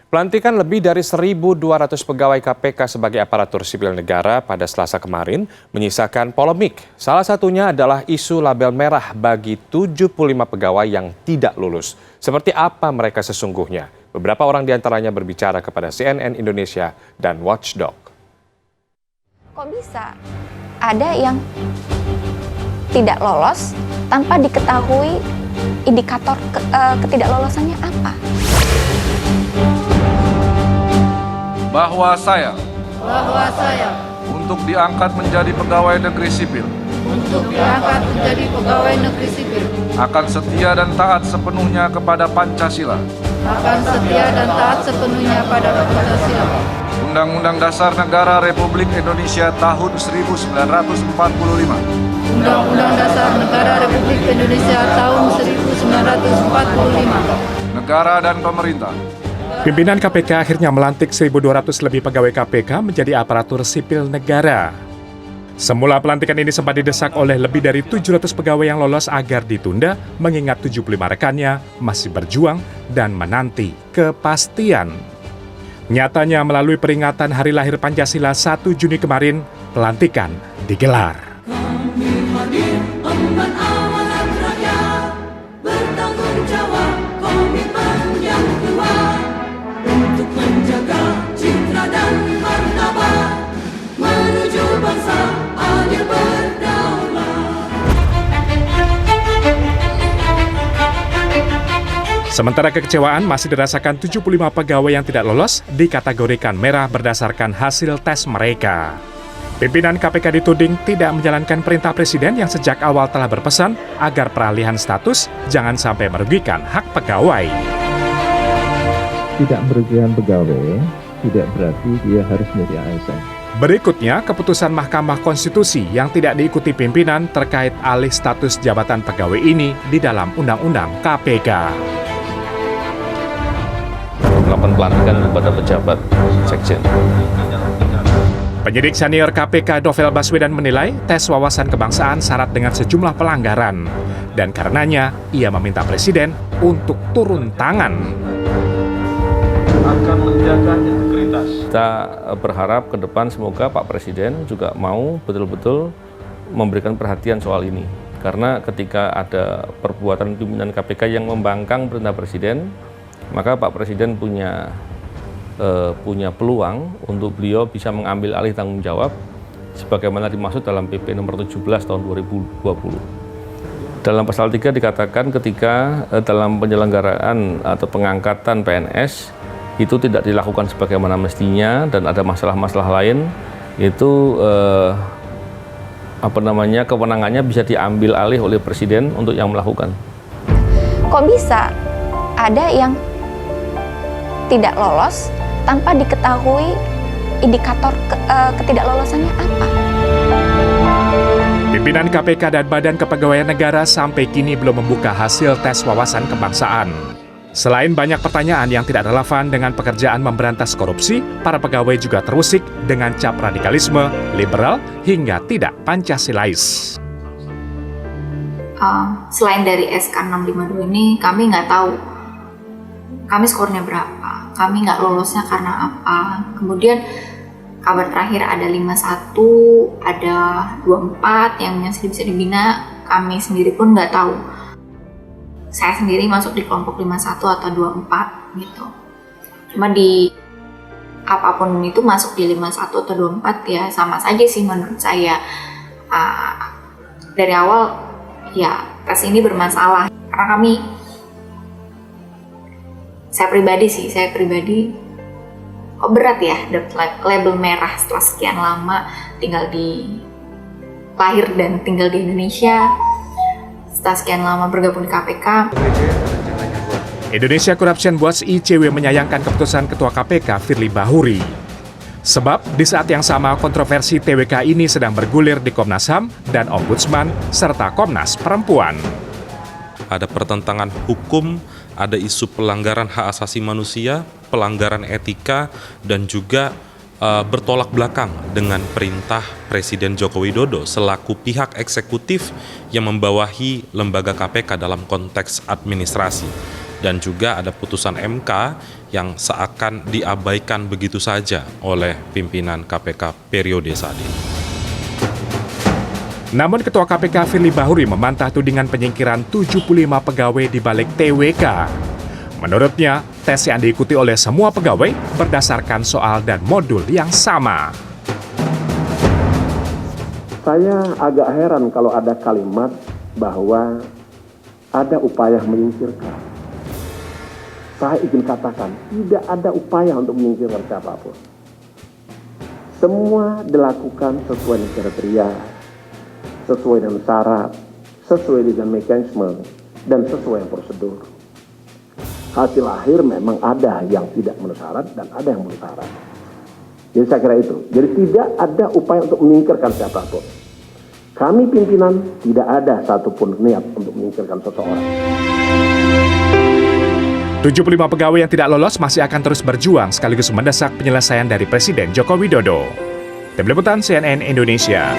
Pelantikan lebih dari 1.200 pegawai KPK sebagai aparatur sipil negara pada Selasa kemarin menyisakan polemik. Salah satunya adalah isu label merah bagi 75 pegawai yang tidak lulus. Seperti apa mereka sesungguhnya? Beberapa orang diantaranya berbicara kepada CNN Indonesia dan Watchdog. Kok bisa ada yang tidak lolos tanpa diketahui indikator ketidaklolosannya apa? Bahwa saya untuk diangkat menjadi pegawai negeri sipil akan setia dan taat sepenuhnya kepada Pancasila, Undang-Undang Dasar Negara Republik Indonesia tahun 1945, Undang-Undang Dasar Negara Republik Indonesia tahun 1945, negara dan pemerintah. Pimpinan KPK akhirnya melantik 1.200 lebih pegawai KPK menjadi aparatur sipil negara. Semula pelantikan ini sempat didesak oleh lebih dari 700 pegawai yang lolos agar ditunda, mengingat 75 rekannya masih berjuang dan menanti kepastian. Nyatanya melalui peringatan Hari Lahir Pancasila 1 Juni kemarin, pelantikan digelar. Kami hadir emban amanat rakyat, bertanggung jawab komitmen yang kuat untuk menjaga citra dan martabat menuju bangsa adil berdaulat. Sementara kekecewaan masih dirasakan 75 pegawai yang tidak lolos dikategorikan merah berdasarkan hasil tes mereka. Pimpinan KPK dituding tidak menjalankan perintah Presiden yang sejak awal telah berpesan agar peralihan status jangan sampai merugikan hak pegawai. Tidak merugikan pegawai tidak berarti dia harus menjadi ASN. Berikutnya, keputusan Mahkamah Konstitusi yang tidak diikuti pimpinan terkait alih status jabatan pegawai ini di dalam Undang-Undang KPK. Melakukan pelantikan kepada pejabat sekjen. Penyidik senior KPK Novel Baswedan menilai tes wawasan kebangsaan syarat dengan sejumlah pelanggaran. Dan karenanya, ia meminta Presiden untuk turun tangan. Akan menjaga integritas. Kita berharap ke depan semoga Pak Presiden juga mau betul-betul memberikan perhatian soal ini. Karena ketika ada perbuatan pimpinan KPK yang membangkang perintah Presiden, maka Pak Presiden punya peluang untuk beliau bisa mengambil alih tanggung jawab sebagaimana dimaksud dalam PP nomor 17 tahun 2020. Dalam pasal 3 dikatakan ketika dalam penyelenggaraan atau pengangkatan PNS itu tidak dilakukan sebagaimana mestinya dan ada masalah-masalah lain, itu kewenangannya bisa diambil alih oleh Presiden untuk yang melakukan. Kok bisa ada yang tidak lolos tanpa diketahui indikator ketidaklolosannya apa? Pimpinan KPK dan Badan Kepegawaian Negara sampai kini belum membuka hasil tes wawasan kebangsaan. Selain banyak pertanyaan yang tidak relevan dengan pekerjaan memberantas korupsi, para pegawai juga terusik dengan cap radikalisme, liberal, hingga tidak Pancasilais. Selain dari SK 652 ini, kami nggak tahu kami skornya berapa, kami nggak lolosnya karena apa. Kemudian kabar terakhir ada 51, ada 24 yang masih bisa dibina, kami sendiri pun nggak tahu. Saya sendiri masuk di kelompok 51 atau 24 gitu. Cuma di apapun itu masuk di 51 atau 24 ya sama saja sih menurut saya. Dari awal ya tes ini bermasalah karena saya pribadi kok berat ya dapat label merah setelah sekian lama lahir dan tinggal di Indonesia, setelah sekian lama bergabung di KPK. Indonesia Corruption Watch ICW menyayangkan keputusan Ketua KPK Firly Bahuri. Sebab di saat yang sama kontroversi TWK ini sedang bergulir di Komnas HAM dan Ombudsman serta Komnas Perempuan. Ada pertentangan hukum, ada isu pelanggaran hak asasi manusia, pelanggaran etika, dan juga bertolak belakang dengan perintah Presiden Joko Widodo selaku pihak eksekutif yang membawahi lembaga KPK dalam konteks administrasi. dan juga ada putusan MK yang seakan diabaikan begitu saja oleh pimpinan KPK periode saat ini. Namun Ketua KPK Firly Bahuri membantah tudingan penyingkiran 75 pegawai di balik TWK. Menurutnya, tes yang diikuti oleh semua pegawai berdasarkan soal dan modul yang sama. Saya agak heran kalau ada kalimat bahwa ada upaya menyingkirkan. Saya ingin katakan, tidak ada upaya untuk menyingkirkan siapapun. Semua dilakukan sesuai dengan kriteria, sesuai dengan syarat, sesuai dengan mekanisme, dan sesuai dengan prosedur. Hasil akhir memang ada yang tidak memenuhi syarat dan ada yang memenuhi syarat. Jadi saya kira itu. Jadi tidak ada upaya untuk menyingkirkan siapapun. Kami pimpinan tidak ada satupun niat untuk menyingkirkan seseorang. 75 pegawai yang tidak lolos masih akan terus berjuang sekaligus mendesak penyelesaian dari Presiden Joko Widodo. Tim Liputan CNN Indonesia.